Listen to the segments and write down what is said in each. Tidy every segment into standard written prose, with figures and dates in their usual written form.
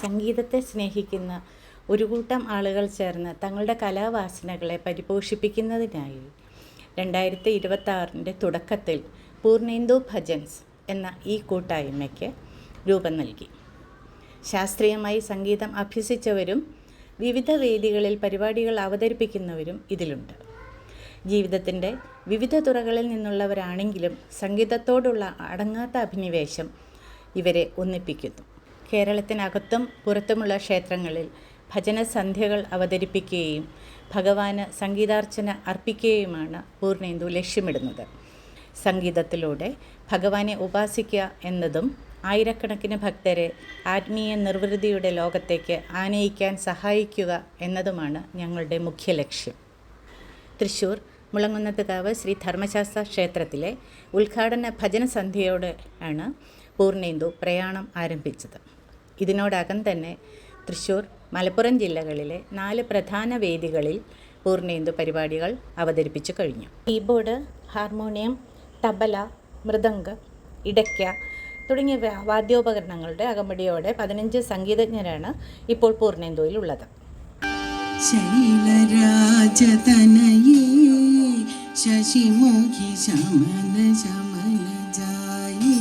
സംഗീതത്തെ സ്നേഹിക്കുന്ന ഒരു കൂട്ടം ആളുകൾ ചേർന്ന് തങ്ങളുടെ കലാവാസനകളെ പരിപോഷിപ്പിക്കുന്നതിനായി 2026 തുടക്കത്തിൽ പൂർണേന്ദു ഭജൻസ് എന്ന ഈ കൂട്ടായ്മയ്ക്ക് രൂപം നൽകി. ശാസ്ത്രീയമായി സംഗീതം അഭ്യസിച്ചവരും വിവിധ വേദികളിൽ പരിപാടികൾ അവതരിപ്പിക്കുന്നവരും ഇതിലുണ്ട്. ജീവിതത്തിൻ്റെ വിവിധ തുറകളിൽ നിന്നുള്ളവരാണെങ്കിലും സംഗീതത്തോടുള്ള അടങ്ങാത്ത അഭിനിവേശം ഇവരെ ഒന്നിപ്പിക്കുന്നു. കേരളത്തിനകത്തും പുറത്തുമുള്ള ക്ഷേത്രങ്ങളിൽ ഭജനസന്ധ്യകൾ അവതരിപ്പിക്കുകയും ഭഗവാന് സംഗീതാർച്ചന അർപ്പിക്കുകയുമാണ് പൂർണേന്ദു ലക്ഷ്യമിടുന്നത്. സംഗീതത്തിലൂടെ ഭഗവാനെ ഉപാസിക്കുക എന്നതും ആയിരക്കണക്കിന് ഭക്തരെ ആത്മീയ നിർവൃതിയുടെ ലോകത്തേക്ക് ആനയിക്കാൻ സഹായിക്കുക എന്നതുമാണ് ഞങ്ങളുടെ മുഖ്യ ലക്ഷ്യം. തൃശ്ശൂർ മുളങ്കുന്നത്തുകാവ് ശ്രീ ധർമ്മശാസ്ത്ര ക്ഷേത്രത്തിലെ ഉദ്ഘാടന ഭജനസന്ധ്യയോടെ ആണ് പൂർണേന്ദു പ്രയാണം ആരംഭിച്ചത്. ഇതിനോടകം തന്നെ തൃശ്ശൂർ, മലപ്പുറം ജില്ലകളിലെ 4 പ്രധാന വേദികളിൽ പൂർണേന്ദു പരിപാടികൾ അവതരിപ്പിച്ചു കഴിഞ്ഞു. കീബോർഡ്, ഹാർമോണിയം, തബല, മൃദംഗം, ഇടയ്ക്ക തുടങ്ങിയ വാദ്യോപകരണങ്ങളുടെ അകമ്പടിയോടെ 15 സംഗീതജ്ഞരാണ് ഇപ്പോൾ പൂർണേന്ദുവിലുള്ളത്. ശൈലരാജതനയേ ശശിമുഖി ശമന ശമന ജായേ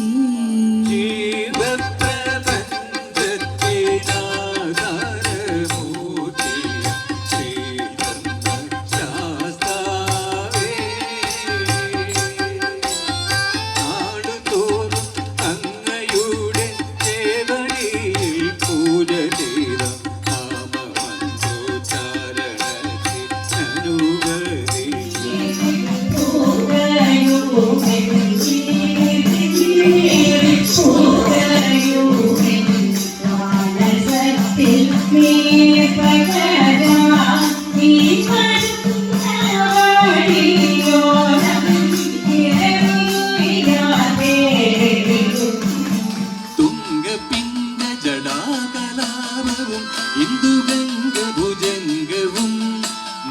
ജടാകലാപവും ഇന്ദുഗംഗഭുജംഗവും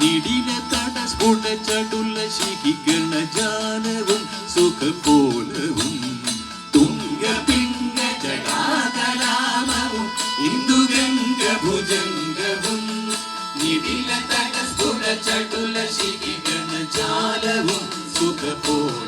നിടില തടസ്ഫുട ചടുല ശിഖിഗണജാലവും സുഖപോലവും തുംഗപിംഗ ജടാകലാപവും ഇന്ദുഗംഗഭുജംഗവും നിടില തടസ്ഫുട ചടുല ശിഖിഗണജാലവും സുഖപോലവും